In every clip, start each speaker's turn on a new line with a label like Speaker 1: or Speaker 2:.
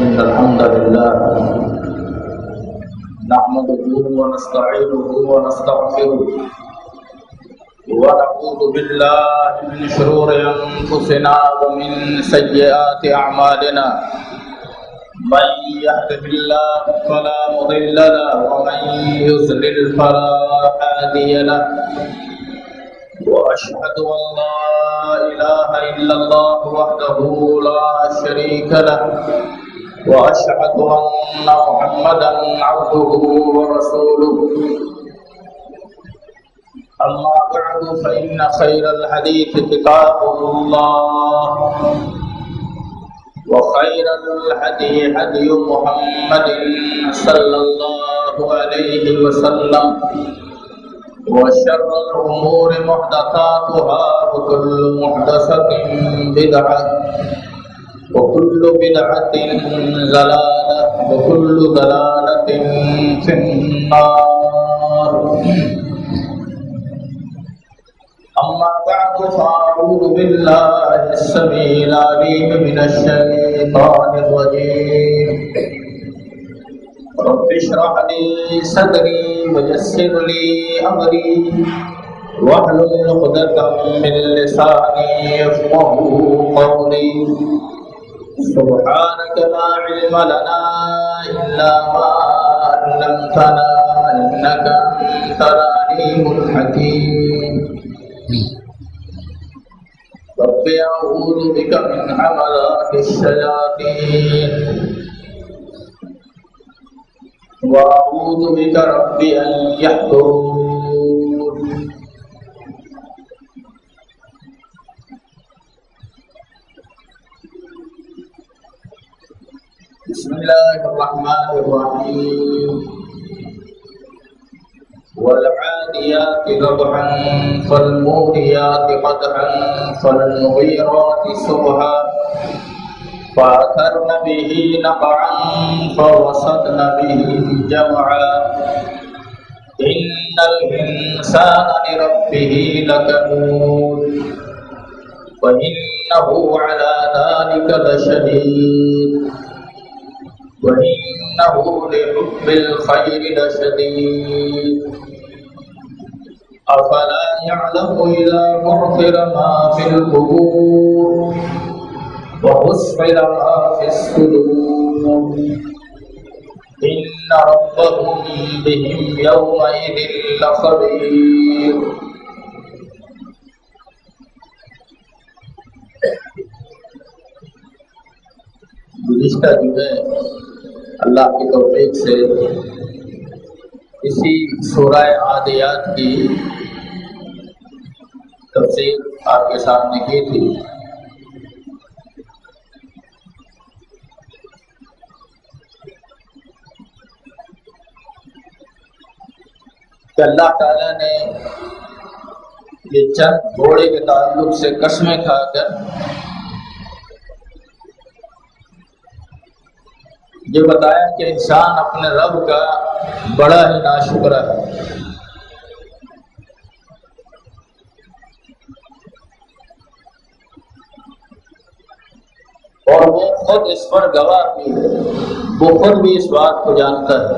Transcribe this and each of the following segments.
Speaker 1: إن الحمد لله نحمده ونستعينه ونستغفره ونعوذ بالله من شرور أنفسنا ومن سيئات أعمالنا من يهده الله فلا مضل له ومن يضلل فلا هادي له وأشهد أن لا إله إلا الله وحده لا شريك له وأشهد أن محمدا عبده ورسوله أما بعد فإن خير الحديث كتاب الله وخير الهدي هدي محمد صلى الله عليه وسلم وشر الأمور محدثاتها وكل محدثة بدعة وكل بدعة ضلالة وكل ضلالة في النار. أما بعد فأعوذ بالله السميع العليم من الشيطان الرجيم. رب اشرح لي صدري ويسر لي أمري واحلل عقدة من لساني يفقهوا قولي. سبحانك لا علم لنا إلا ما علمتنا إنك أنت العليم الحكيم. رب أعوذ بك من همزات الشياطين وأعوذ بك رب أن يحضرون. بسم الله الرحمن الرحيم. والعاديات ضبحا فالموريات قدحا فالمغيرات صبحا فأثرن به نقعا فوسطن به جمعا إن الإنسان لربه لكنود وإنه على ذلك لشهيد وإنه لحب الخير لشديد. أفلا يعلم إذا بعثر ما في القبور وحصل ما في الصدور إن ربهم بهم يومئذ لخبير. گزشتہ جمعے اللہ کی توفیق سے اسی سورہ عادیات کی تفسیر آپ کے سامنے کی تھی. کہ اللہ تعالیٰ نے یہ چند گھوڑے کے تعلق سے قسمیں کھا کر یہ بتایا کہ انسان اپنے رب کا بڑا ہی ناشکر ہے اور وہ خود اس پر گواہ بھی ہے. وہ خود بھی اس بات کو جانتا ہے.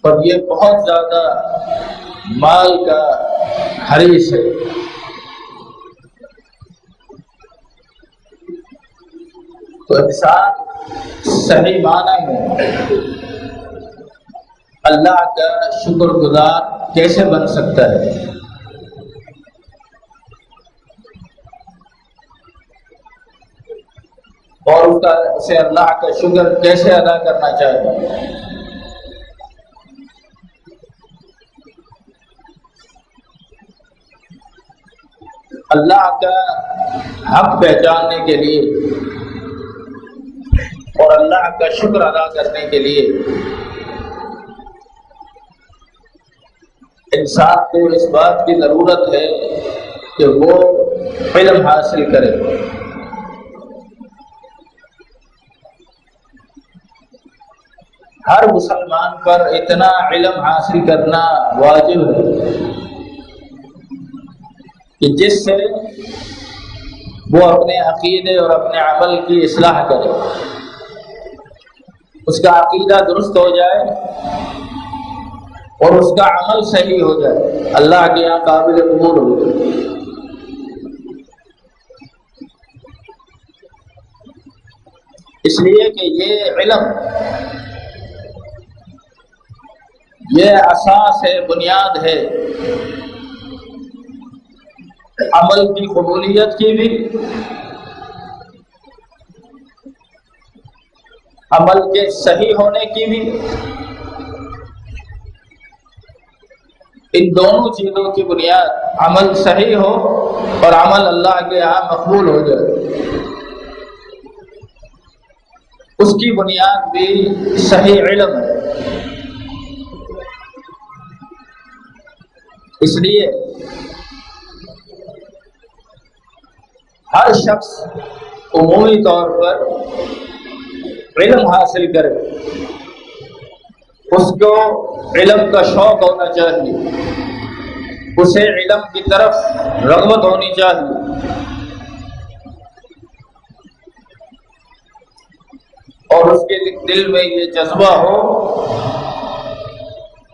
Speaker 1: پر یہ بہت زیادہ مال کا حریص ہے. تو انسان صحیح معنی میں اللہ کا شکر گزار کیسے بن سکتا ہے؟ اور اسے اللہ کا شکر کیسے ادا کرنا چاہیے؟ اللہ کا حق پہچاننے کے لیے اور اللہ کا شکر ادا کرنے کے لیے انسان کو اس بات کی ضرورت ہے کہ وہ علم حاصل کرے. ہر مسلمان پر اتنا علم حاصل کرنا واجب ہے کہ جس سے وہ اپنے عقیدے اور اپنے عمل کی اصلاح کرے، اس کا عقیدہ درست ہو جائے اور اس کا عمل صحیح ہو جائے، اللہ کے یہاں قابل قبول ہو جائے۔ اس لیے کہ یہ علم، یہ اساس ہے، بنیاد ہے عمل کی قبولیت کی بھی، عمل کے صحیح ہونے کی بھی۔ ان دونوں چیزوں کی بنیاد عمل صحیح ہو اور عمل اللہ کے یہاں مقبول ہو جائے، اس کی بنیاد بھی صحیح علم ہے۔ اس لیے ہر شخص عمومی طور پر علم حاصل کرے، اس کو علم کا شوق ہونا چاہیے، اسے علم کی طرف رغبت ہونی چاہیے، اور اس کے دل میں یہ جذبہ ہو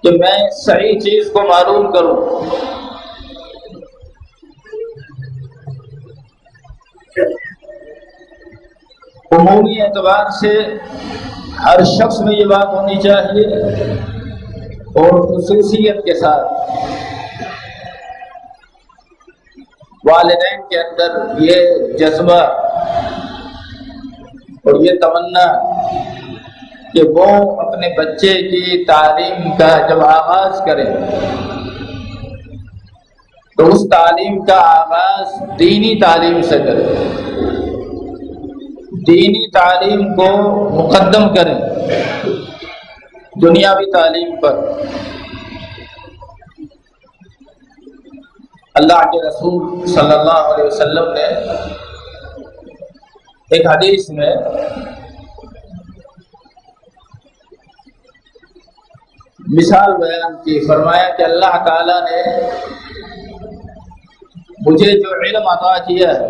Speaker 1: کہ میں صحیح چیز کو معلوم کروں۔ عمومی اعتبار سے ہر شخص میں یہ بات ہونی چاہیے، اور خصوصیت کے ساتھ والدین کے اندر یہ جذبہ اور یہ تمنا کہ وہ اپنے بچے کی تعلیم کا جب آغاز کریں تو اس تعلیم کا آغاز دینی تعلیم سے کریں، دینی تعلیم کو مقدم کریں دنیاوی تعلیم پر۔ اللہ کے رسول صلی اللہ علیہ وسلم نے ایک حدیث میں مثال بیان کی، فرمایا کہ اللہ تعالیٰ نے مجھے جو علم عطا کیا ہے،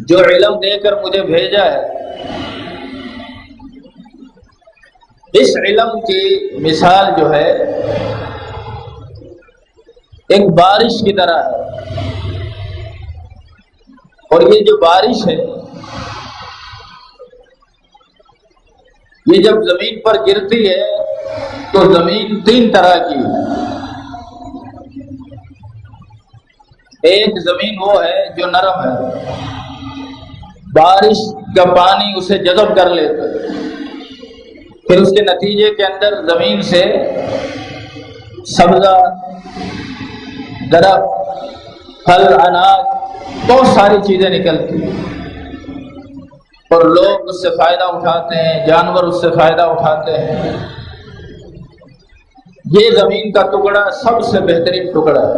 Speaker 1: جو علم دے کر مجھے بھیجا ہے، اس علم کی مثال جو ہے ایک بارش کی طرح ہے، اور یہ جو بارش ہے یہ جب زمین پر گرتی ہے تو زمین تین طرح کی ہے۔ ایک زمین وہ ہے جو نرم ہے، بارش کا پانی اسے جذب کر لیتا ہے، پھر اس کے نتیجے کے اندر زمین سے سبزہ، درخت، پھل، اناج، بہت ساری چیزیں نکلتی ہیں، اور لوگ اس سے فائدہ اٹھاتے ہیں، جانور اس سے فائدہ اٹھاتے ہیں۔ یہ زمین کا ٹکڑا سب سے بہترین ٹکڑا ہے۔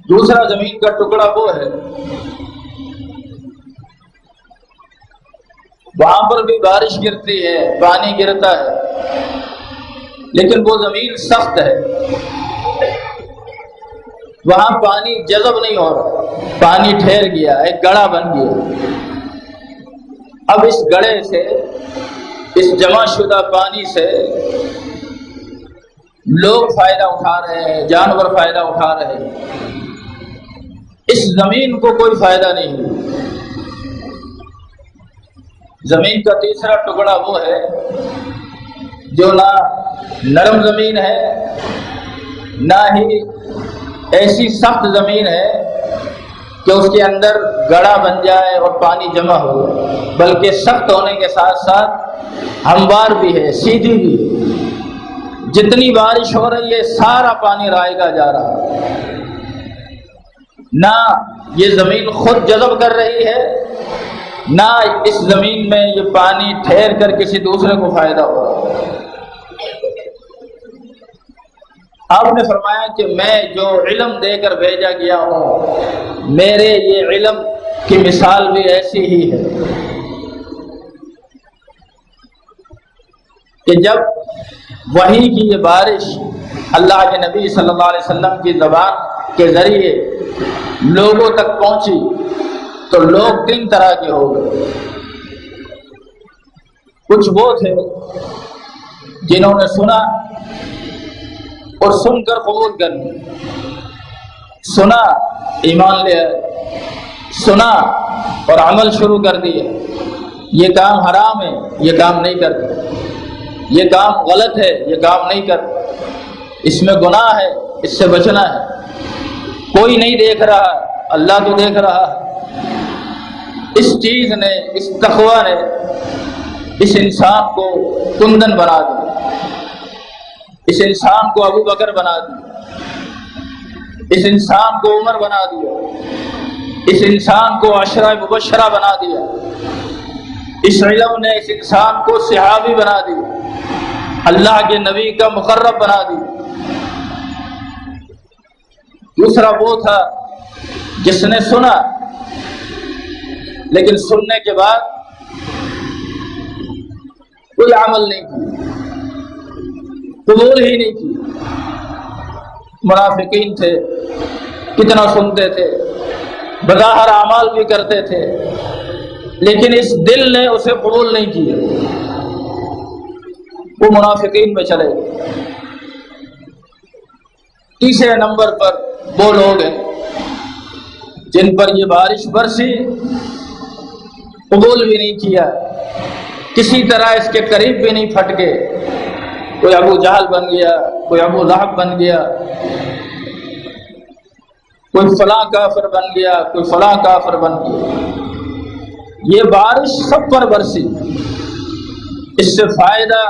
Speaker 1: دوسرا زمین کا ٹکڑا وہ ہے، وہاں پر بھی بارش گرتی ہے، پانی گرتا ہے، لیکن وہ زمین سخت ہے، وہاں پانی جذب نہیں ہو رہا، پانی ٹھہر گیا، ایک گڑھا بن گیا۔ اب اس گڑھے سے، اس جمع شدہ پانی سے لوگ فائدہ اٹھا رہے ہیں، جانور فائدہ اٹھا رہے ہیں، اس زمین کو کوئی فائدہ نہیں۔ زمین کا تیسرا ٹکڑا وہ ہے جو نہ نرم زمین ہے، نہ ہی ایسی سخت زمین ہے کہ اس کے اندر گڑھا بن جائے اور پانی جمع ہو، بلکہ سخت ہونے کے ساتھ ساتھ ہموار بھی ہے، سیدھی بھی ہے، جتنی بارش ہو رہی ہے سارا پانی رائے گا جا رہا ہے، نہ یہ زمین خود جذب کر رہی ہے، نہ اس زمین میں یہ پانی ٹھہر کر کسی دوسرے کو فائدہ ہو رہا ہے۔ آپ نے فرمایا کہ میں جو علم دے کر بھیجا گیا ہوں، میرے یہ علم کی مثال بھی ایسی ہی ہے کہ جب وحی کی یہ بارش اللہ کے نبی صلی اللہ علیہ وسلم کی زبان کے ذریعے لوگوں تک پہنچی تو لوگ 3 طرح کے ہو گئے۔ کچھ وہ تھے جنہوں نے سنا اور سن کر قبول کر لیا، سنا ایمان لے آئے، سنا اور عمل شروع کر دیا، یہ کام حرام ہے یہ کام نہیں کرتے، یہ کام غلط ہے یہ کام نہیں کرتے، اس میں گناہ ہے اس سے بچنا ہے، کوئی نہیں دیکھ رہا اللہ تو دیکھ رہا ہے۔ اس چیز نے، اس تقویٰ نے اس انسان کو کندن بنا دیا، اس انسان کو ابو بکر بنا دیا، اس انسان کو عمر بنا دیا، اس انسان کو عشرہ مبشرہ بنا دیا، اس علم نے اس انسان کو صحابی بنا دیا، اللہ کے نبی کا مقرب بنا دیا۔ دوسرا وہ تھا جس نے سنا لیکن سننے کے بعد کوئی عمل نہیں کیا، قبول ہی نہیں کی۔ منافقین تھے، کتنا سنتے تھے، بظاہر اعمال بھی کرتے تھے، لیکن اس دل نے اسے قبول نہیں کیا، وہ منافقین میں چلے گئے۔ تیسرے نمبر پر وہ لوگ ہیں جن پر یہ بارش برسی، قبول بھی نہیں کیا، کسی طرح اس کے قریب بھی نہیں پھٹکے، کوئی ابو جہل بن گیا، کوئی ابو لہب بن گیا، کوئی فلاں کافر بن گیا، کوئی فلاں کافر بن گیا۔ یہ بارش سب پر برسی، اس سے فائدہ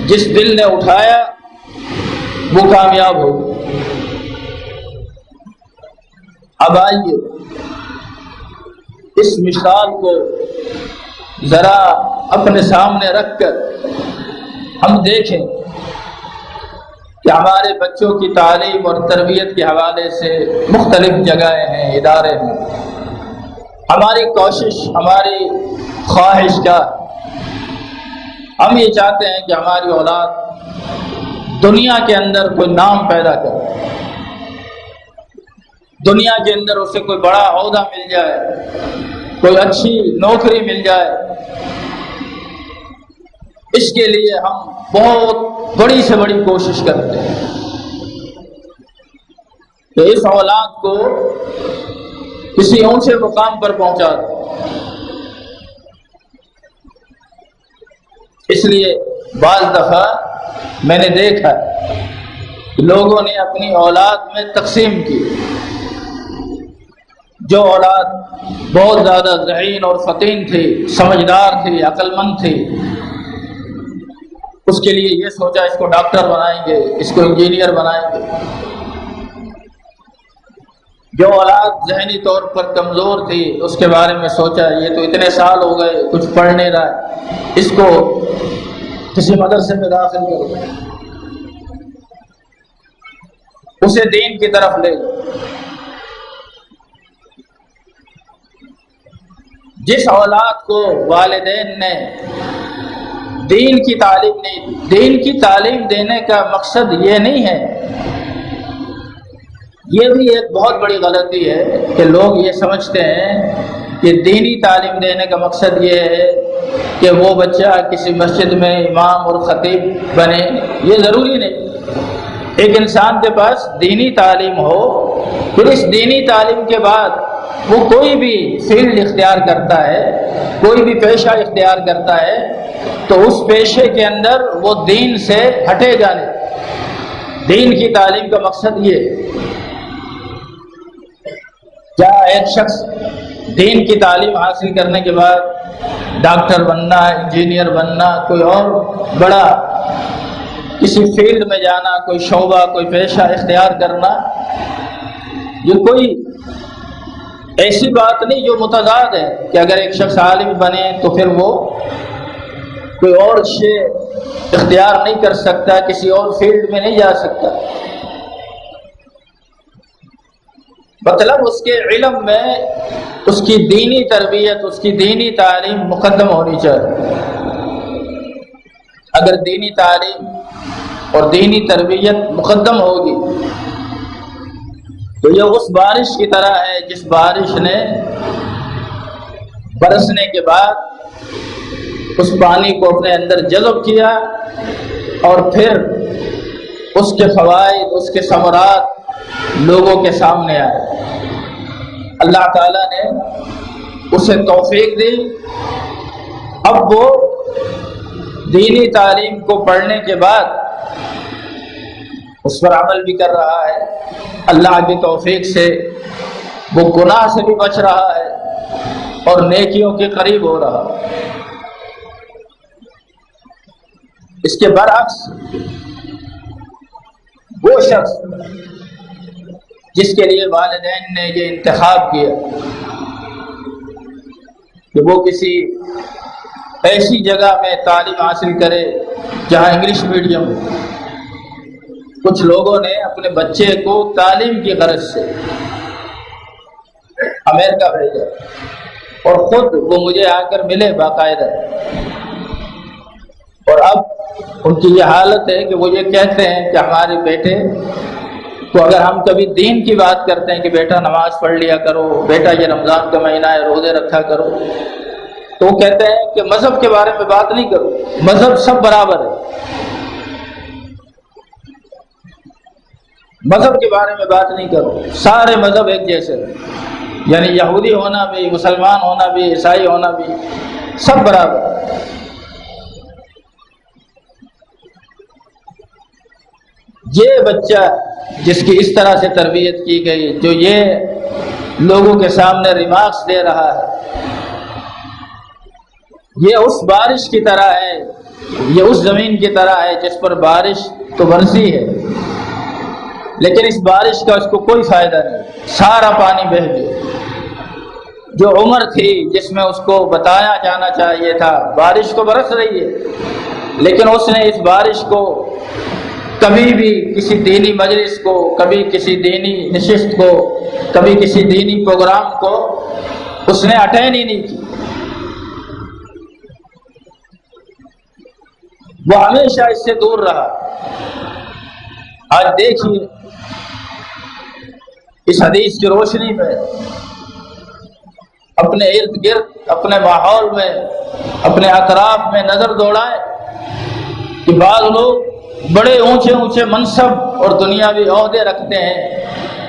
Speaker 1: جس دل نے اٹھایا وہ کامیاب ہو گیا۔ اب آئیے اس مثال کو ذرا اپنے سامنے رکھ کر ہم دیکھیں کہ ہمارے بچوں کی تعلیم اور تربیت کے حوالے سے مختلف جگہیں ہیں، ادارے ہیں، ہماری کوشش، ہماری خواہش کا، ہم یہ چاہتے ہیں کہ ہماری اولاد دنیا کے اندر کوئی نام پیدا کرے، دنیا کے اندر اسے کوئی بڑا عہدہ مل جائے، کوئی اچھی نوکری مل جائے۔ اس کے لیے ہم بہت بڑی سے بڑی کوشش کرتے ہیں کہ اس اولاد کو کسی اونچے مقام پر پہنچا دیں۔ اس لیے بعض دفعہ میں نے دیکھا کہ لوگوں نے اپنی اولاد میں تقسیم کی، جو اولاد بہت زیادہ ذہین اور فطین تھی، سمجھدار تھی، عقل مند تھی، اس کے لیے یہ سوچا اس کو ڈاکٹر بنائیں گے، اس کو انجینئر بنائیں گے۔ جو اولاد ذہنی طور پر کمزور تھی اس کے بارے میں سوچا یہ تو اتنے سال ہو گئے کچھ پڑھ نہیں رہا ہے، اس کو کسی مدرسے میں داخل کرو، اسے دین کی طرف لے جاؤ۔ جس اولاد کو والدین نے دین کی تعلیم نہیں دی، دین کی تعلیم دینے کا مقصد یہ نہیں ہے، یہ بھی ایک بہت بڑی غلطی ہے کہ لوگ یہ سمجھتے ہیں کہ دینی تعلیم دینے کا مقصد یہ ہے کہ وہ بچہ کسی مسجد میں امام اور خطیب بنے۔ یہ ضروری نہیں، ایک انسان کے پاس دینی تعلیم ہو، پھر اس دینی تعلیم کے بعد وہ کوئی بھی فیلڈ اختیار کرتا ہے، کوئی بھی پیشہ اختیار کرتا ہے تو اس پیشے کے اندر وہ دین سے ہٹے گا نہیں۔ دین کی تعلیم کا مقصد یہ ہے۔ کیا ایک شخص دین کی تعلیم حاصل کرنے کے بعد ڈاکٹر بننا، انجینئر بننا، کوئی اور بڑا کسی فیلڈ میں جانا، کوئی شعبہ، کوئی پیشہ اختیار کرنا، یہ کوئی ایسی بات نہیں جو متضاد ہے کہ اگر ایک شخص عالم بنے تو پھر وہ کوئی اور شے اختیار نہیں کر سکتا، کسی اور فیلڈ میں نہیں جا سکتا۔ مطلب اس کے علم میں اس کی دینی تربیت، اس کی دینی تعلیم مقدم ہونی چاہیے۔ اگر دینی تعلیم اور دینی تربیت مقدم ہوگی تو یہ اس بارش کی طرح ہے جس بارش نے برسنے کے بعد اس پانی کو اپنے اندر جذب کیا اور پھر اس کے فوائد، اس کے ثمرات لوگوں کے سامنے آئے۔ اللہ تعالیٰ نے اسے توفیق دی، اب وہ دینی تعلیم کو پڑھنے کے بعد اس پر عمل بھی کر رہا ہے، اللہ کی توفیق سے وہ گناہ سے بھی بچ رہا ہے اور نیکیوں کے قریب ہو رہا ہے۔ اس کے برعکس وہ شخص جس کے لیے والدین نے یہ انتخاب کیا کہ وہ کسی ایسی جگہ میں تعلیم حاصل کرے جہاں انگلش میڈیم ہو، کچھ لوگوں نے اپنے بچے کو تعلیم کی غرض سے امریکہ بھیجا اور خود وہ مجھے آ کر ملے باقاعدہ، اور اب ان کی یہ حالت ہے کہ وہ یہ کہتے ہیں کہ ہمارے بیٹے تو اگر ہم کبھی دین کی بات کرتے ہیں کہ بیٹا نماز پڑھ لیا کرو، بیٹا یہ رمضان کا مہینہ ہے روزے رکھا کرو، تو وہ کہتے ہیں کہ مذہب کے بارے میں بات نہیں کرو، مذہب سب برابر ہے، مذہب کے بارے میں بات نہیں کرو، سارے مذہب ایک جیسے ہیں، یعنی یہودی ہونا بھی، مسلمان ہونا بھی، عیسائی ہونا بھی، سب برابر ہے۔ یہ بچہ جس کی اس طرح سے تربیت کی گئی، جو یہ لوگوں کے سامنے ریمارکس دے رہا ہے، یہ اس بارش کی طرح ہے، یہ اس زمین کی طرح ہے جس پر بارش تو برسی ہے لیکن اس بارش کا اس کو کوئی فائدہ نہیں، سارا پانی بہہ گیا۔ جو عمر تھی جس میں اس کو بتایا جانا چاہیے تھا بارش تو برس رہی ہے، لیکن اس نے اس بارش کو کبھی بھی کسی دینی مجلس کو، کبھی کسی دینی نشست کو، کبھی کسی دینی پروگرام کو اس نے اٹینڈ ہی نہیں کی، وہ ہمیشہ اس سے دور رہا۔ آج دیکھیے اس حدیث کی روشنی میں اپنے ارد گرد، اپنے ماحول میں، اپنے اطراف میں نظر دوڑائیں کہ بعض لوگ بڑے اونچے اونچے منصب اور دنیاوی عہدے رکھتے ہیں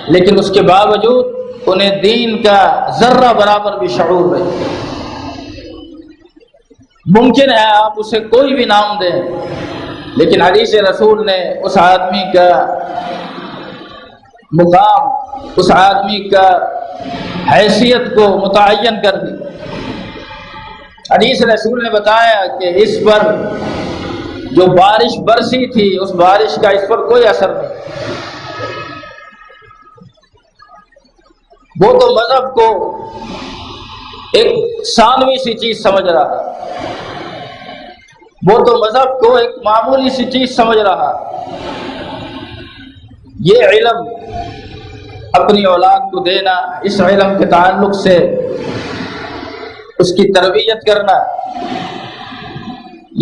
Speaker 1: لیکن اس کے باوجود انہیں دین کا ذرہ برابر بھی شعور ہے۔ ممکن ہے آپ اسے کوئی بھی نام دیں لیکن حدیث رسول نے اس آدمی کا مقام، اس آدمی کا حیثیت کو متعین کر دی۔ حدیث رسول نے بتایا کہ اس پر جو بارش برسی تھی اس بارش کا اس پر کوئی اثر نہیں، وہ تو مذہب کو ایک ثانوی سی چیز سمجھ رہا، وہ تو مذہب کو ایک معمولی سی چیز سمجھ رہا۔ یہ علم اپنی اولاد کو دینا، اس علم کے تعلق سے اس کی تربیت کرنا،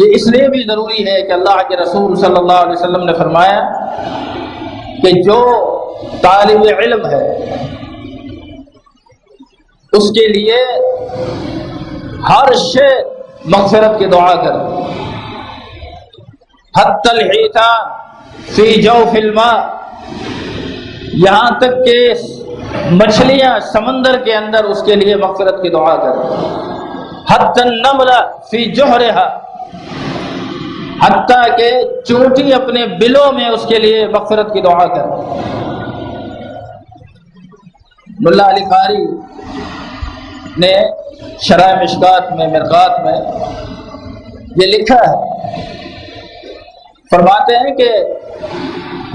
Speaker 1: یہ اس لیے بھی ضروری ہے کہ اللہ کے رسول صلی اللہ علیہ وسلم نے فرمایا کہ جو طالب علم ہے اس کے لیے ہر شے مغفرت کی دعا کرے، حتی الحیتان فی جوف الماء، یہاں تک کہ مچھلیاں سمندر کے اندر اس کے لیے مغفرت کی دعا کریں، حتی النملہ فی جوہرہا، حتیٰ کہ چونٹی اپنے بلوں میں اس کے لیے مغفرت کی دعا کریں۔ ملا علی قاری نے شرح مشکات میں، مرقات میں یہ لکھا ہے، فرماتے ہیں کہ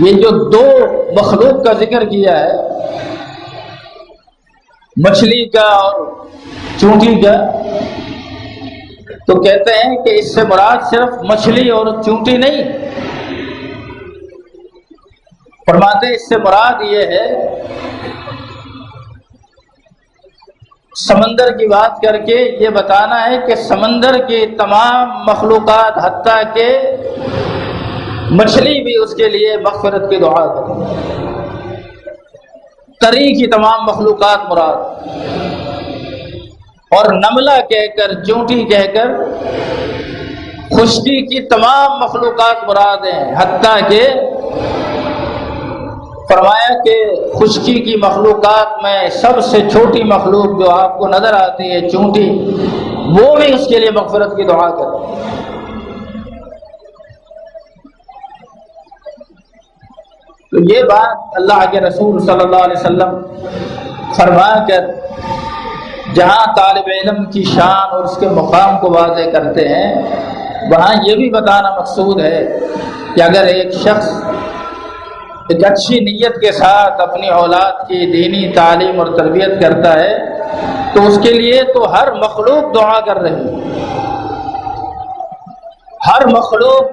Speaker 1: یہ جو دو مخلوق کا ذکر کیا ہے، مچھلی کا اور چونٹی کا، تو کہتے ہیں کہ اس سے مراد صرف مچھلی اور چونٹی نہیں، فرماتے ہیں اس سے مراد یہ ہے سمندر کی بات کر کے یہ بتانا ہے کہ سمندر کی تمام مخلوقات حتیٰ کہ مچھلی بھی اس کے لیے مغفرت کی دعا کرے، تری کی تمام مخلوقات مراد، اور نملہ کہہ کر، چونٹی کہہ کر خشکی کی تمام مخلوقات مراد ہیں، حتیٰ کہ فرمایا کہ خشکی کی مخلوقات میں سب سے چھوٹی مخلوق جو آپ کو نظر آتی ہے چونٹی، وہ بھی اس کے لیے مغفرت کی دعا کرے۔ تو یہ بات اللہ کے رسول صلی اللہ علیہ وسلم فرما کر جہاں طالب علم کی شان اور اس کے مقام کو واضح کرتے ہیں، وہاں یہ بھی بتانا مقصود ہے کہ اگر ایک شخص ایک اچھی نیت کے ساتھ اپنی اولاد کی دینی تعلیم اور تربیت کرتا ہے تو اس کے لیے تو ہر مخلوق دعا کر رہی ہے، ہر مخلوق،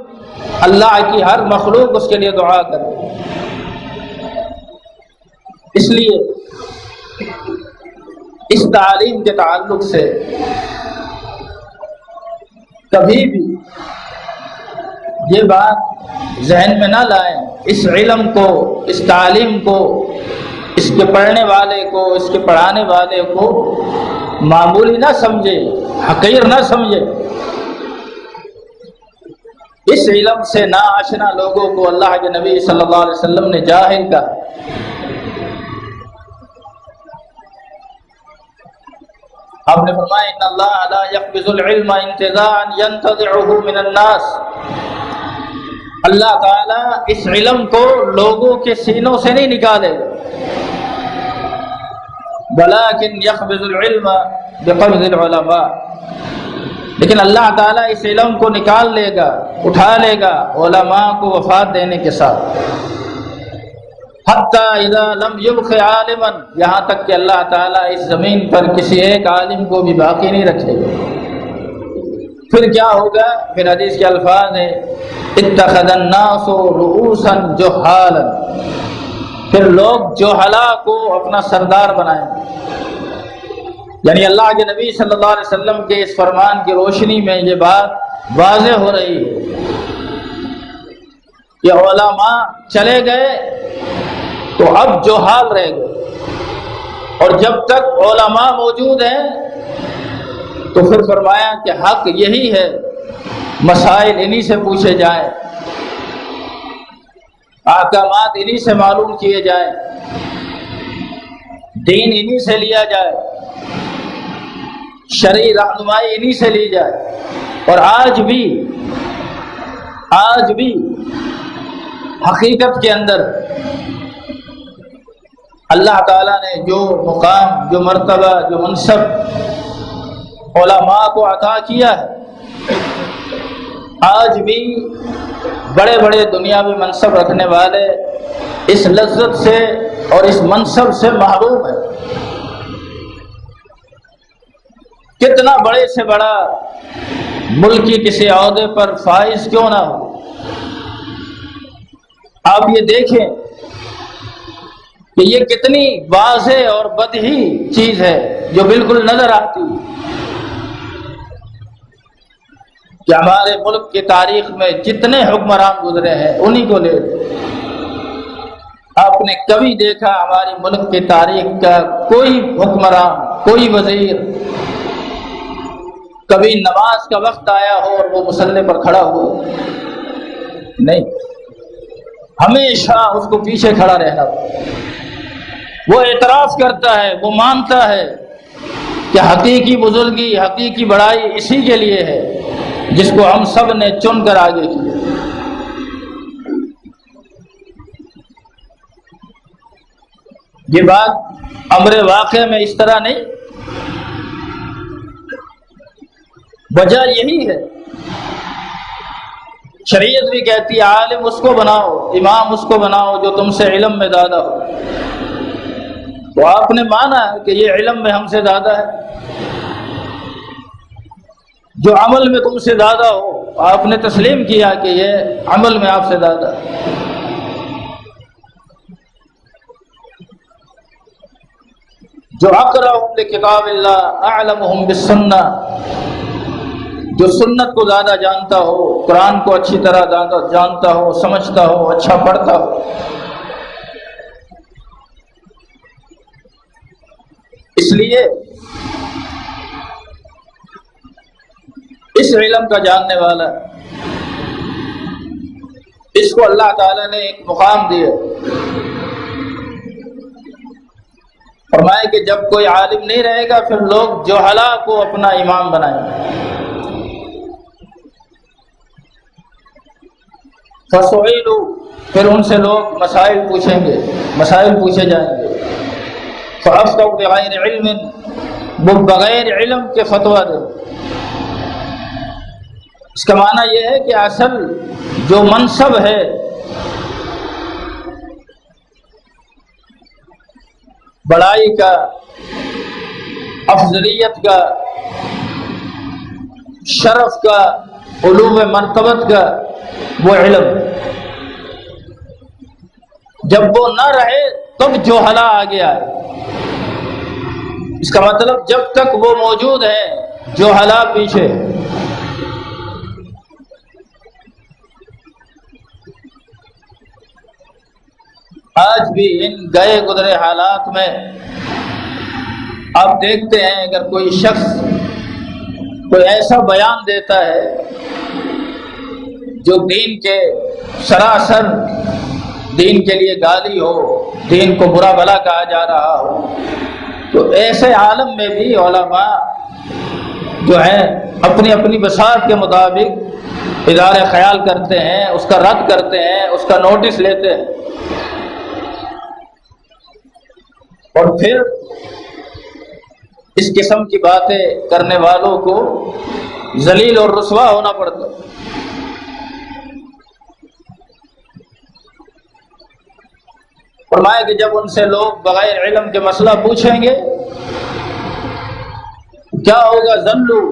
Speaker 1: اللہ کی ہر مخلوق اس کے لیے دعا کر رہی ہے۔ اس لیے اس تعلیم کے تعلق سے کبھی بھی یہ بات ذہن میں نہ لائیں، اس علم کو، اس تعلیم کو، اس کے پڑھنے والے کو، اس کے پڑھانے والے کو معمولی نہ سمجھے، حقیر نہ سمجھے۔ اس علم سے ناآشنا لوگوں کو اللہ کے نبی صلی اللہ علیہ وسلم نے جاہل کہا۔ آپ نے فرمایا ان اللہ لا يقبض العلم انتزاعا ينتزعه من الناس، اللہ تعالیٰ اس علم کو لوگوں کے سینوں سے نہیں نکالے، ولكن يقبض العلم بقبض العلماء، لیکن اللہ تعالیٰ اس علم کو نکال لے گا، اٹھا لے گا علماء کو وفات دینے کے ساتھ، حتی اذا لم يبق عالما، یہاں تک کہ اللہ تعالیٰ اس زمین پر کسی ایک عالم کو بھی باقی نہیں رکھے گا۔ پھر کیا ہوگا؟ پھر حدیث کے الفاظ ہیں اتخذ الناس رؤوسا جہالا، پھر لوگ جہلا کو اپنا سردار بنائیں گے۔ یعنی اللہ کے نبی صلی اللہ علیہ وسلم کے اس فرمان کی روشنی میں یہ بات واضح ہو رہی ہے کہ علماء چلے گئے تو اب جہال رہ گئے، اور جب تک علماء موجود ہیں تو پھر فرمایا کہ حق یہی ہے، مسائل انہی سے پوچھے جائیں، احکامات انہی سے معلوم کیے جائیں، دین انہی سے لیا جائے، شرعی رہنمائی انہی سے لی جائے۔ اور آج بھی حقیقت کے اندر اللہ تعالیٰ نے جو مقام، جو مرتبہ، جو منصب علماء کو عطا کیا ہے، آج بھی بڑے بڑے دنیاوی منصب رکھنے والے اس لذت سے اور اس منصب سے محروم ہیں۔ کتنا بڑے سے بڑا ملک کی کسی عہدے پر فائز کیوں نہ ہو، آپ یہ دیکھیں کہ یہ کتنی واضح اور بدیہی چیز ہے جو بالکل نظر آتی کہ ہمارے ملک کی تاریخ میں جتنے حکمران گزرے ہیں انہی کو لے لیں۔ آپ نے کبھی دیکھا ہماری ملک کی تاریخ کا کوئی حکمران، کوئی وزیر کبھی نماز کا وقت آیا ہو اور وہ مصلی پر کھڑا ہو؟ نہیں، ہمیشہ اس کو پیچھے کھڑا رہنا۔ وہ اعتراف کرتا ہے، وہ مانتا ہے کہ حقیقی بزرگی، حقیقی بڑائی اسی کے لیے ہے جس کو ہم سب نے چن کر آگے کیا۔ یہ بات امر واقع میں اس طرح نہیں، وجہ یہی ہے، شریعت بھی کہتی ہے عالم اس کو بناؤ، امام اس کو بناؤ جو تم سے علم میں زیادہ ہو۔ تو آپ نے مانا کہ یہ علم میں ہم سے زیادہ ہے، جو عمل میں تم سے زیادہ ہو آپ نے تسلیم کیا کہ یہ عمل میں آپ سے زیادہ ہے۔ جو اقرأهم لکتاب اللہ اعلمهم بالسنہ، جو سنت کو زیادہ جانتا ہو، قرآن کو اچھی طرح جانتا ہو، سمجھتا ہو، اچھا پڑھتا ہو۔ اس لیے اس علم کا جاننے والا، اس کو اللہ تعالیٰ نے ایک مقام دیا، فرمایا کہ جب کوئی عالم نہیں رہے گا پھر لوگ جہلا کو اپنا امام بنائیں گے۔ فسئلوا، پھر ان سے لوگ مسائل پوچھیں گے، مسائل پوچھے جائیں گے۔ فافتوا بغیر علم، وہ بغیر علم کے فتویٰ دیں۔ اس کا معنی یہ ہے کہ اصل جو منصب ہے بڑائی کا، افضلیت کا، شرف کا، علو مرتبت کا، وہ علم۔ جب وہ نہ رہے تب جوہلا آگے آئے۔ اس کا مطلب جب تک وہ موجود ہے جوہلا پیچھے۔ آج بھی ان گئے گزرے حالات میں آپ دیکھتے ہیں اگر کوئی شخص کوئی ایسا بیان دیتا ہے جو دین کے سراسر دین کے لیے گالی ہو، دین کو برا بھلا کہا جا رہا ہو، تو ایسے عالم میں بھی علماء جو ہیں اپنی اپنی بصارت کے مطابق اظہار خیال کرتے ہیں، اس کا رد کرتے ہیں، اس کا نوٹس لیتے ہیں، اور پھر اس قسم کی باتیں کرنے والوں کو ذلیل اور رسوا ہونا پڑتا ہے۔ فرمایا کہ جب ان سے لوگ بغیر علم کے مسئلہ پوچھیں گے کیا ہوگا؟ ضلوا،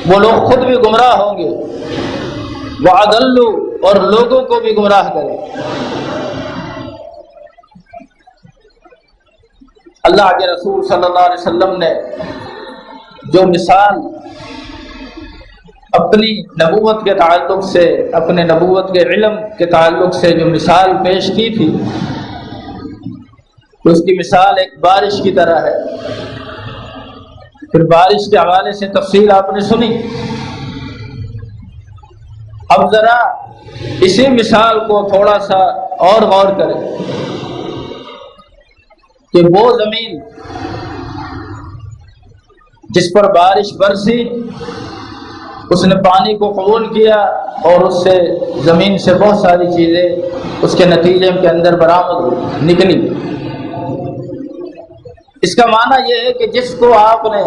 Speaker 1: وہ لوگ خود بھی گمراہ ہوں گے، وَأَضَلُّوا، اور لوگوں کو بھی گمراہ کریں۔ اللہ کے رسول صلی اللہ علیہ وسلم نے جو مثال اپنی نبوت کے تعلق سے، اپنے نبوت کے علم کے تعلق سے جو مثال پیش کی تھی، تو اس کی مثال ایک بارش کی طرح ہے۔ پھر بارش کے حوالے سے تفصیل آپ نے سنی۔ اب ذرا اسی مثال کو تھوڑا سا اور غور کریں کہ وہ زمین جس پر بارش برسی، اس نے پانی کو قبول کیا اور اس سے زمین سے بہت ساری چیزیں اس کے نتیجے کے اندر برآمد ہوئی، نکلی۔ اس کا معنی یہ ہے کہ جس کو آپ نے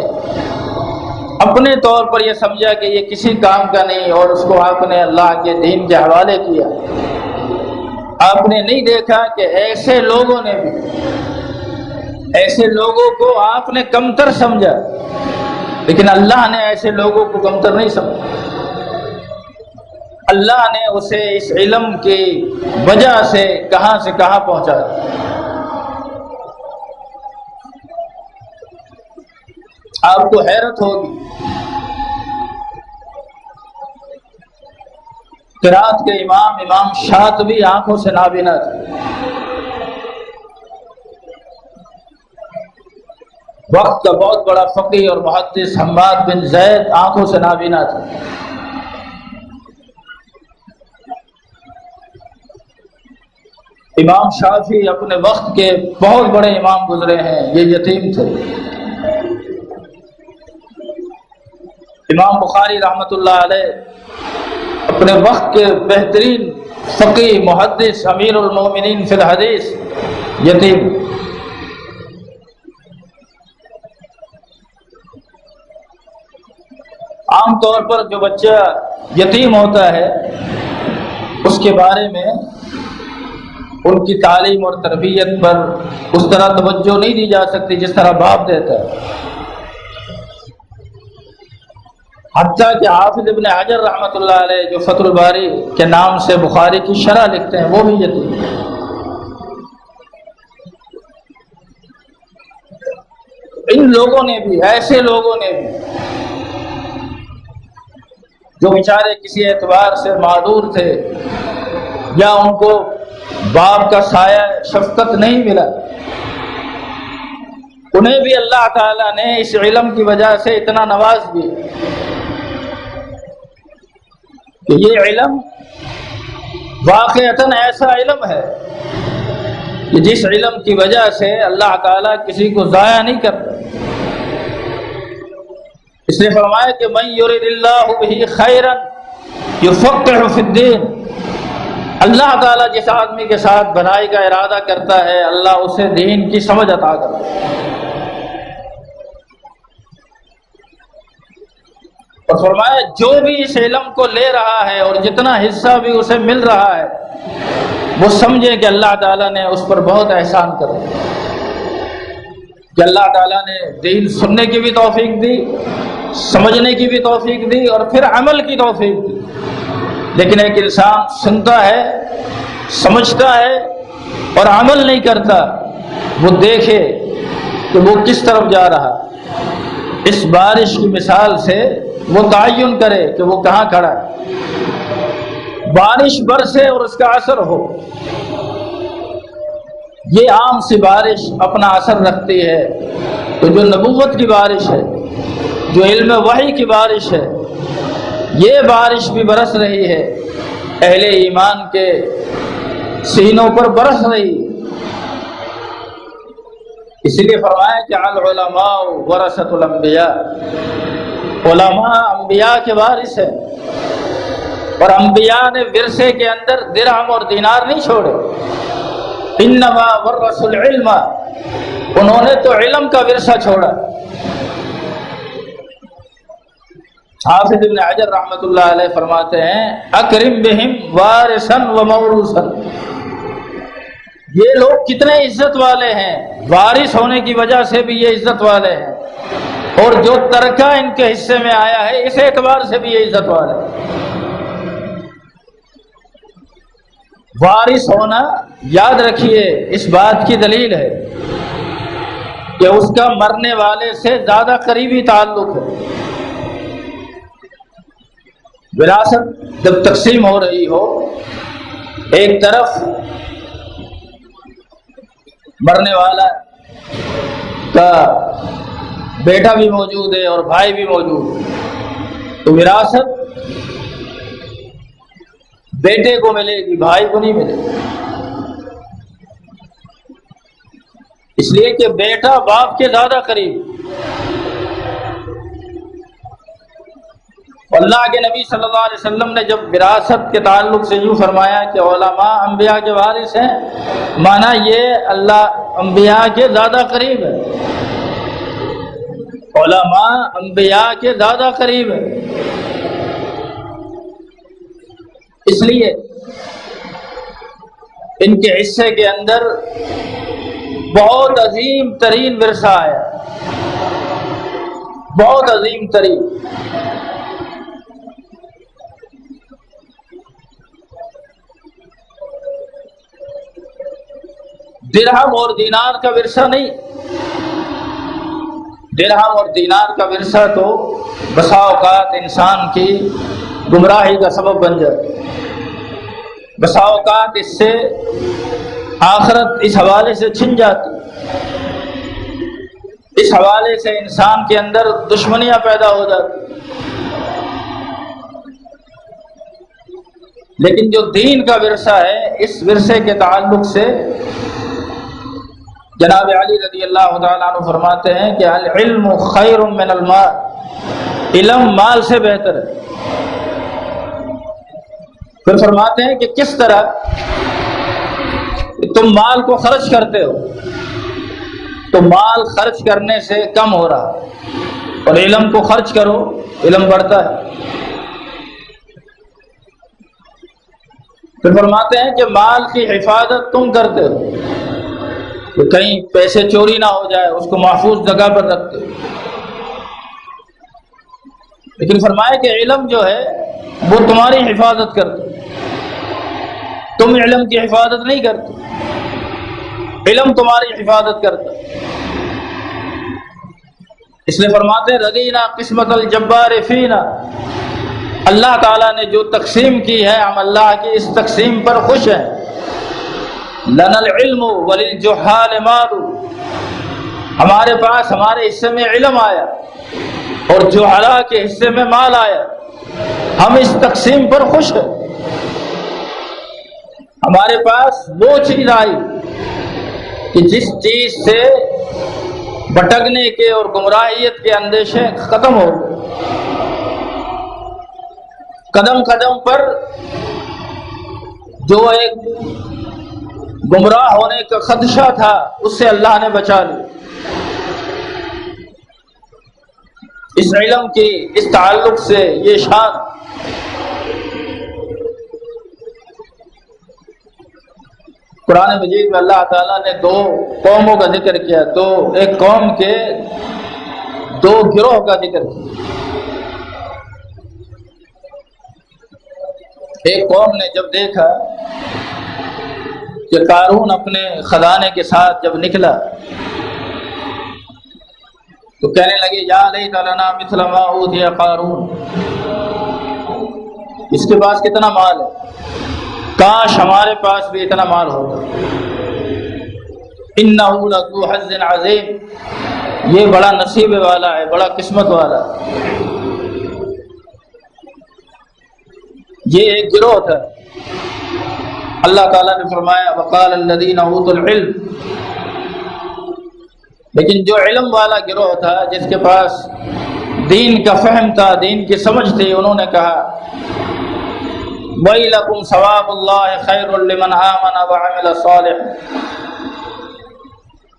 Speaker 1: اپنے طور پر یہ سمجھا کہ یہ کسی کام کا نہیں اور اس کو آپ نے اللہ کے دین کے حوالے کیا، آپ نے نہیں دیکھا کہ ایسے لوگوں نے بھی، ایسے لوگوں کو آپ نے کمتر سمجھا، لیکن اللہ نے ایسے لوگوں کو کمتر نہیں سمجھا۔ اللہ نے اسے اس علم کی وجہ سے کہاں سے کہاں پہنچا دیا۔ آپ کو حیرت ہوگی، قرات کے امام شاطبی آنکھوں سے نابینا تھے، وقت کا بہت بڑا فقیہ اور محدث حماد بن زید آنکھوں سے نابینا تھا۔ امام شافعی اپنے وقت کے بہت بڑے امام گزرے ہیں، یہ یتیم تھے۔ امام بخاری رحمۃ اللہ علیہ اپنے وقت کے بہترین فقیہ، محدث، امیر المومنین فی الحدیث، یتیم۔ عام طور پر جو بچہ یتیم ہوتا ہے اس کے بارے میں ان کی تعلیم اور تربیت پر اس طرح توجہ نہیں دی جا سکتی جس طرح باپ دیتا ہے۔ حتیٰ کہ حافظ ابن حجر رحمۃ اللہ علیہ جو فتح الباری کے نام سے بخاری کی شرح لکھتے ہیں، وہ بھی یتیم ہیں۔ ان لوگوں نے بھی، ایسے لوگوں نے بھی جو بیچارے کسی اعتبار سے معذور تھے یا ان کو باپ کا سایہ شفقت نہیں ملا، انہیں بھی اللہ تعالیٰ نے اس علم کی وجہ سے اتنا نواز دیا کہ یہ علم واقعتاً ایسا علم ہے کہ جس علم کی وجہ سے اللہ تعالیٰ کسی کو ضائع نہیں کرتا۔ اس لیے فرمایا کہ من یرد اللہ بہ خیرا یفقہہ فی الدین، اللہ تعالیٰ جس آدمی کے ساتھ بھلائی کا ارادہ کرتا ہے اللہ اسے دین کی سمجھ عطا کرتا ہے۔ اور فرمایا جو بھی اس علم کو لے رہا ہے اور جتنا حصہ بھی اسے مل رہا ہے وہ سمجھے کہ اللہ تعالیٰ نے اس پر بہت احسان کر دیا، کہ اللہ تعالیٰ نے دین سننے کی بھی توفیق دی، سمجھنے کی بھی توفیق دی اور پھر عمل کی توفیق دی۔ لیکن ایک انسان سنتا ہے، سمجھتا ہے اور عمل نہیں کرتا، وہ دیکھے کہ وہ کس طرف جا رہا۔ اس بارش کی مثال سے وہ تعین کرے کہ وہ کہاں کھڑا ہے۔ بارش برسے اور اس کا اثر ہو، یہ عام سی بارش اپنا اثر رکھتی ہے، تو جو نبوت کی بارش ہے، جو علم وحی کی بارش ہے، یہ بارش بھی برس رہی ہے، اہل ایمان کے سینوں پر برس رہی ہے۔ اس لیے فرمایا کہ العلماء ورثۃ الانبیاء، علماء انبیاء کے وارث ہیں، اور انبیاء نے ورثے کے اندر درہم اور دینار نہیں چھوڑے۔ انما ورثوا العلم، انہوں نے تو علم کا ورثہ چھوڑا۔ حافظ ابن حجر رحمۃ اللہ علیہ فرماتے ہیں اکرم بہم وارثا و موروثا، یہ لوگ کتنے عزت والے ہیں، وارث ہونے کی وجہ سے بھی یہ عزت والے ہیں، اور جو ترکہ ان کے حصے میں آیا ہے اس اعتبار سے بھی یہ عزت والے ہیں۔ وارث ہونا یاد رکھیے اس بات کی دلیل ہے کہ اس کا مرنے والے سے زیادہ قریبی تعلق ہے۔ وراثت جب تقسیم ہو رہی ہو، ایک طرف مرنے والا کا بیٹا بھی موجود ہے اور بھائی بھی موجود ہے، تو وراثت بیٹے کو ملے گی، بھائی کو نہیں ملے گی، اس لیے کہ بیٹا باپ کے زیادہ قریب۔ اللہ کے نبی صلی اللہ علیہ وسلم نے جب وراثت کے تعلق سے یوں فرمایا کہ علماء انبیاء کے وارث ہیں، مانا یہ اللہ انبیاء کے زیادہ قریب ہے، علماء انبیاء کے زیادہ قریب ہے۔ اس لیے ان کے حصے کے اندر بہت عظیم ترین ورثہ ہے، بہت عظیم ترین۔ درہم اور دینار کا ورثہ نہیں، درہم اور دینار کا ورثہ تو بسا اوقات انسان کی گمراہی کا سبب بن جاتا، بسا اوقات اس سے آخرت اس حوالے سے چھن جاتی، اس حوالے سے انسان کے اندر دشمنیاں پیدا ہو جاتی۔ لیکن جو دین کا ورثہ ہے، اس ورثے کے تعلق سے جناب علی رضی اللہ تعالیٰ عنہ فرماتے ہیں کہ العلم خیر من المال، علم مال سے بہتر ہے۔ پھر فرماتے ہیں کہ کس طرح تم مال کو خرچ کرتے ہو تو مال خرچ کرنے سے کم ہو رہا، اور علم کو خرچ کرو علم بڑھتا ہے۔ پھر فرماتے ہیں کہ مال کی حفاظت تم کرتے ہو کہ کہیں پیسے چوری نہ ہو جائے، اس کو محفوظ جگہ پر رکھتے ہو۔ لیکن فرمایا کہ علم جو ہے وہ تمہاری حفاظت کرتے، تم علم کی حفاظت نہیں کرتے، علم تمہاری حفاظت کرتا۔ اس لیے فرماتے رضینا قسمت الجبار فینا، اللہ تعالیٰ نے جو تقسیم کی ہے ہم اللہ کی اس تقسیم پر خوش ہیں۔ لنا العلم وللجہال مال، ہمارے پاس ہمارے حصے میں علم آیا اور جہلاء کے حصے میں مال آیا، ہم اس تقسیم پر خوش ہیں۔ ہمارے پاس وہ چیز آئی کہ جس چیز سے بھٹکنے کے اور گمراہیت کے اندیشے ختم ہو گئے۔ قدم قدم پر جو ایک گمراہ ہونے کا خدشہ تھا اس سے اللہ نے بچا لی۔ اس علم کی اس تعلق سے یہ شان قرآن مجید میں اللہ تعالیٰ نے دو قوموں کا ذکر کیا، تو ایک قوم کے دو گروہ کا ذکر کیا۔ ایک قوم نے جب دیکھا کہ قارون اپنے خزانے کے ساتھ جب نکلا تو کہنے لگے یا لیت لنا مثل ما اوتی قارون، اس کے پاس کتنا مال ہے، کاش ہمارے پاس بھی اتنا مال ہوگا۔ انہ لذو حظ عظیم، یہ بڑا نصیب والا ہے، بڑا قسمت والا ہے۔ یہ ایک گروہ تھا۔ اللہ تعالیٰ نے فرمایا وقال الذین اوتوا العلم، لیکن جو علم والا گروہ تھا جس کے پاس دین کا فہم تھا، دین کی سمجھ تھی، انہوں نے کہا وَيْلَكُمْ ثواب اللہ خیر لمن آمن وعمل صالح،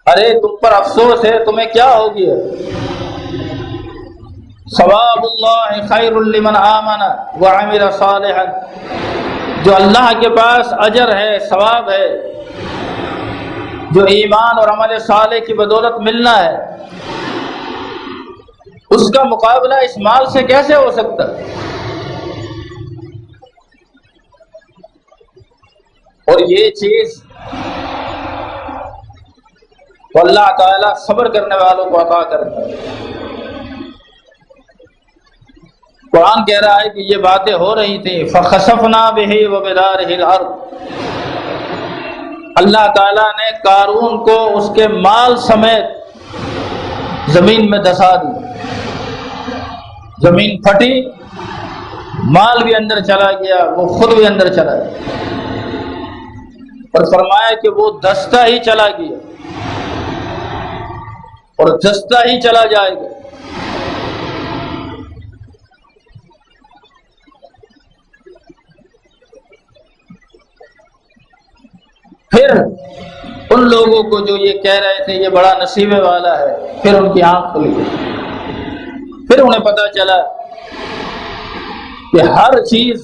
Speaker 1: ارے تم پر افسوس ہے، تمہیں کیا ہو گیا؟ ثواب اللہ خیر لمن آمن وعمل صالحا، جو اللہ کے پاس اجر ہے، ثواب ہے، جو ایمان اور عمل صالح کی بدولت ملنا ہے، اس کا مقابلہ اس مال سے کیسے ہو سکتا ہے؟ اور یہ چیز تو اللہ تعالیٰ صبر کرنے والوں کو عطا کرتا ہے۔ قرآن کہہ رہا ہے کہ یہ باتیں ہو رہی تھیں فَخَسَفْنَا بِهِ وَبِدَارِهِ الْأَرْضِ، اللہ تعالیٰ نے قارون کو اس کے مال سمیت زمین میں دھسا دی، زمین پھٹی، مال بھی اندر چلا گیا، وہ خود بھی اندر چلا گیا، اور فرمایا کہ وہ دھستا ہی چلا گیا اور دھستا ہی چلا جائے گا۔ پھر ان لوگوں کو جو یہ کہہ رہے تھے یہ بڑا نصیبے والا ہے، پھر ان کی آنکھ کھلی، پھر انہیں پتہ چلا کہ ہر چیز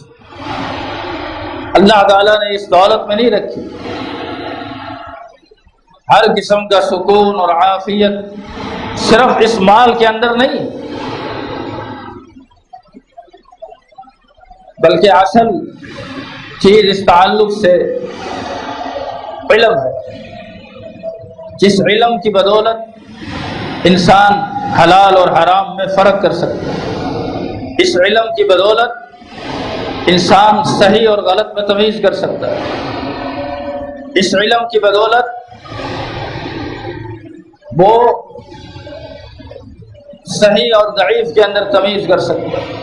Speaker 1: اللہ تعالیٰ نے اس دولت میں نہیں رکھی۔ ہر قسم کا سکون اور عافیت صرف اس مال کے اندر نہیں، بلکہ اصل چیز اس تعلق سے علم ہے، جس علم کی بدولت انسان حلال اور حرام میں فرق کر سکتا ہے، اس علم کی بدولت انسان صحیح اور غلط میں تمیز کر سکتا ہے، اس علم کی بدولت وہ صحیح اور ضعیف کے اندر تمیز کر سکتا ہے،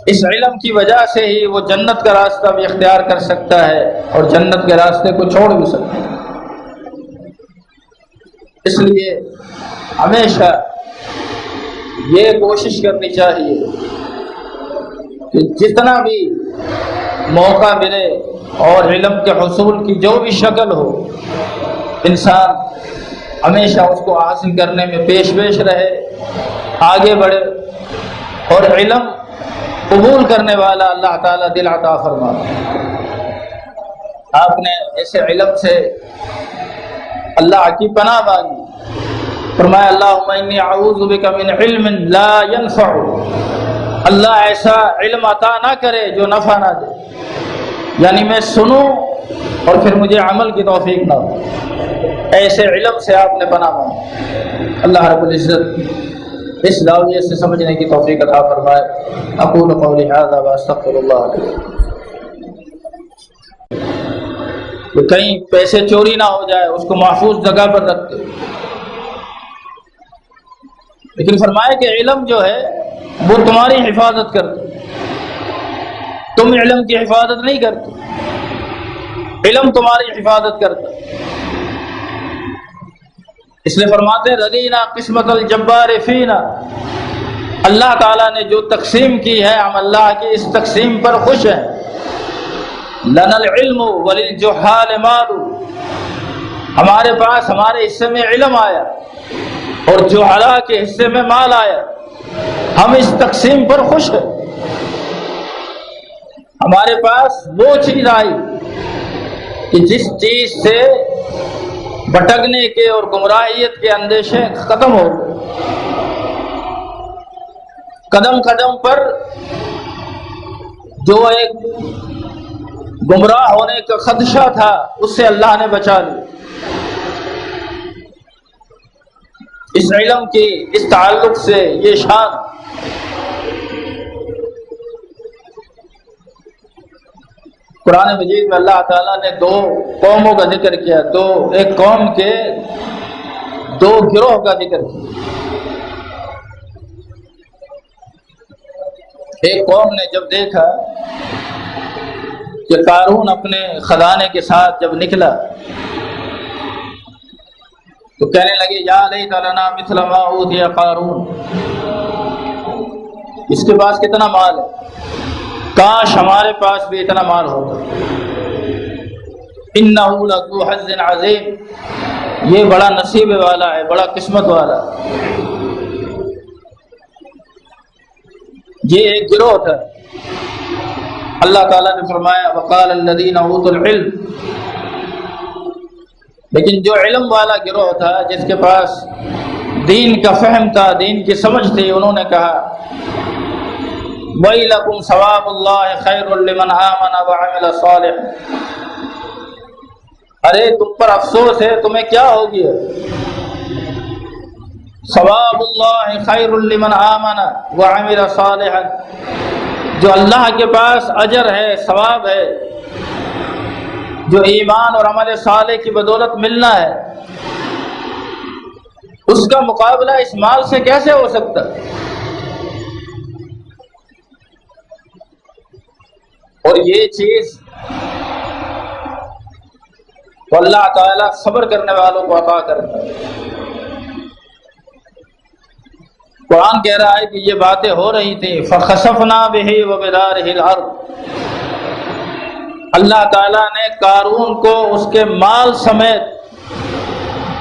Speaker 1: اس علم کی وجہ سے ہی وہ جنت کا راستہ بھی اختیار کر سکتا ہے اور جنت کے راستے کو چھوڑ بھی سکتا ہے۔ اس لیے ہمیشہ یہ کوشش کرنی چاہیے کہ جتنا بھی موقع ملے اور علم کے حصول کی جو بھی شکل ہو، انسان ہمیشہ اس کو حاصل کرنے میں پیش رہے، آگے بڑھے، اور علم قبول کرنے والا اللہ تعالیٰ دل عطا فرمائے۔ آپ نے ایسے علم سے اللہ کی پناہ مانگی، فرمایا اللہم انی اعوذ بک من علم لا ينفع، اللہ ایسا علم عطا نہ کرے جو نفع نہ دے، یعنی میں سنوں اور پھر مجھے عمل کی توفیق نہ ہو، ایسے علم سے آپ نے پناہ مانگی۔ اللہ رب العزت اس زاویے سے سمجھنے کی توفیق عطا فرمائے۔ اقول قولی ھذا واستغفر اللہ علیہ۔ کہ کہیں پیسے چوری نہ ہو جائے، اس کو محفوظ جگہ پر رکھتے، لیکن فرمایا کہ علم جو ہے وہ تمہاری حفاظت کرتا، تم علم کی حفاظت نہیں کرتے، علم تمہاری حفاظت کرتا۔ اس لیے فرماتے ہیں رضینا قسمت الجبار فینا، اللہ تعالیٰ نے جو تقسیم کی ہے ہم اللہ کی اس تقسیم پر خوش ہیں۔ لنا العلم وللجہال مال، ہمارے پاس ہمارے حصے میں علم آیا اور جہلاء کے حصے میں مال آیا، ہم اس تقسیم پر خوش ہیں۔ ہمارے پاس وہ چیز آئی کہ جس چیز سے بھٹکنے کے اور گمراہیت کے اندیشے ختم ہو گئے۔ قدم قدم پر جو ایک گمراہ ہونے کا خدشہ تھا اس سے اللہ نے بچا لیا۔ اس علم کی اس تعلق سے یہ شان۔ قرآن مجید میں اللہ تعالیٰ نے دو قوموں کا ذکر کیا، ایک قوم کے دو گروہ کا ذکر کیا۔ ایک قوم نے جب دیکھا کہ قارون اپنے خزانے کے ساتھ جب نکلا تو کہنے لگے یا لیت لنا مثل ما اوتی قارون، اس کے پاس کتنا مال ہے، کاش ہمارے پاس بھی اتنا مال ہوتا۔ انہ لذو حظ عظیم، یہ بڑا نصیب والا ہے، بڑا قسمت والا ہے۔ یہ ایک گروہ تھا۔ اللہ تعالیٰ نے فرمایا وقال الذین اوتوا العلم، لیکن جو علم والا گروہ تھا، جس کے پاس دین کا فہم تھا، دین کی سمجھ تھی، انہوں نے کہا وَيْلَكُمْ ثواب اللہ خیر لمن آمن وعمل صالح، ارے تم پر افسوس ہے، تمہیں کیا ہو گیا؟ ثواب اللہ خیر لمن آمن وعمل صالحا، جو اللہ کے پاس اجر ہے، ثواب ہے، جو ایمان اور عمل صالح کی بدولت ملنا ہے، اس کا مقابلہ اس مال سے کیسے ہو سکتا؟ اور یہ چیز تو اللہ تعالیٰ صبر کرنے والوں کو عطا کرتا ہے۔ قرآن کہہ رہا ہے کہ یہ باتیں ہو رہی تھیں فَخَسَفْنَا بِهِ وَبِدَارِهِ الْأَرْضِ، اللہ تعالیٰ نے قارون کو اس کے مال سمیت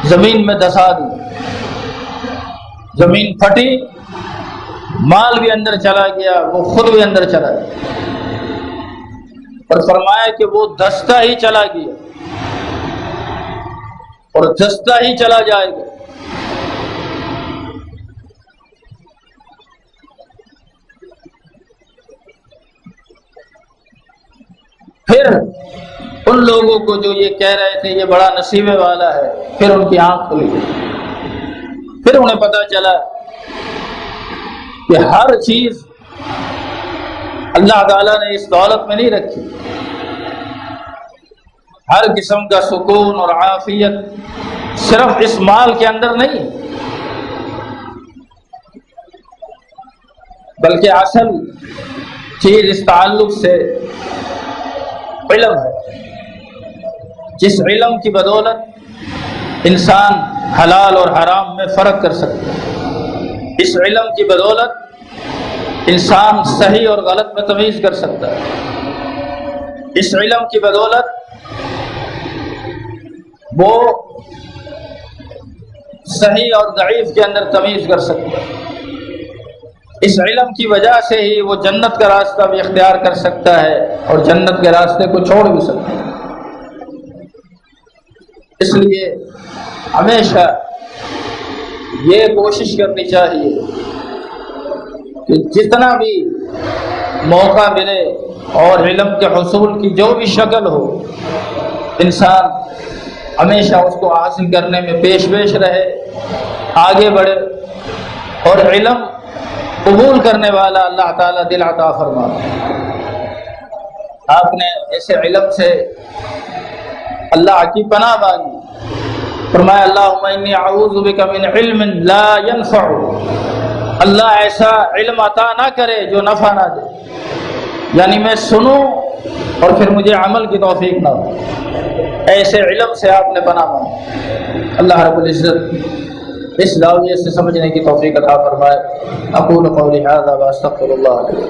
Speaker 1: زمین میں دھسا دی، زمین پھٹی، مال بھی اندر چلا گیا، وہ خود بھی اندر چلا گیا، اور فرمایا کہ وہ دھستا ہی چلا گیا اور دھستا ہی چلا جائے گا۔ پھر ان لوگوں کو جو یہ کہہ رہے تھے یہ بڑا نصیبے والا ہے، پھر ان کی آنکھ کھلی، پھر انہیں پتہ چلا کہ ہر چیز اللہ تعالیٰ نے اس دولت میں نہیں رکھی۔ ہر قسم کا سکون اور عافیت صرف اس مال کے اندر نہیں، بلکہ اصل چیز اس تعلق سے علم ہے، جس علم کی بدولت انسان حلال اور حرام میں فرق کر سکتا ہے، اس علم کی بدولت انسان صحیح اور غلط میں تمیز کر سکتا ہے، اس علم کی بدولت وہ صحیح اور ضعیف کے اندر تمیز کر سکتا ہے، اس علم کی وجہ سے ہی وہ جنت کا راستہ بھی اختیار کر سکتا ہے اور جنت کے راستے کو چھوڑ بھی سکتا ہے۔ اس لیے ہمیشہ یہ کوشش کرنی چاہیے کہ جتنا بھی موقع ملے اور علم کے حصول کی جو بھی شکل ہو، انسان ہمیشہ اس کو حاصل کرنے میں پیش رہے، آگے بڑھے، اور علم قبول کرنے والا اللہ تعالیٰ دل عطا فرما۔ آپ نے ایسے علم سے اللہ کی پناہ مانگی، فرمایا اللہم انی اعوذ بک من علم لا ينفع، اللہ ایسا علم عطا نہ کرے جو نفع نہ دے، یعنی میں سنوں اور پھر مجھے عمل کی توفیق نہ ہو، ایسے علم سے آپ نے پناہ مانگی۔ اللہ رب العزت اس زاویے سے سمجھنے کی توفیق عطا فرمائے۔ اقول قولی ھذا واستغفر اللہ علیہ۔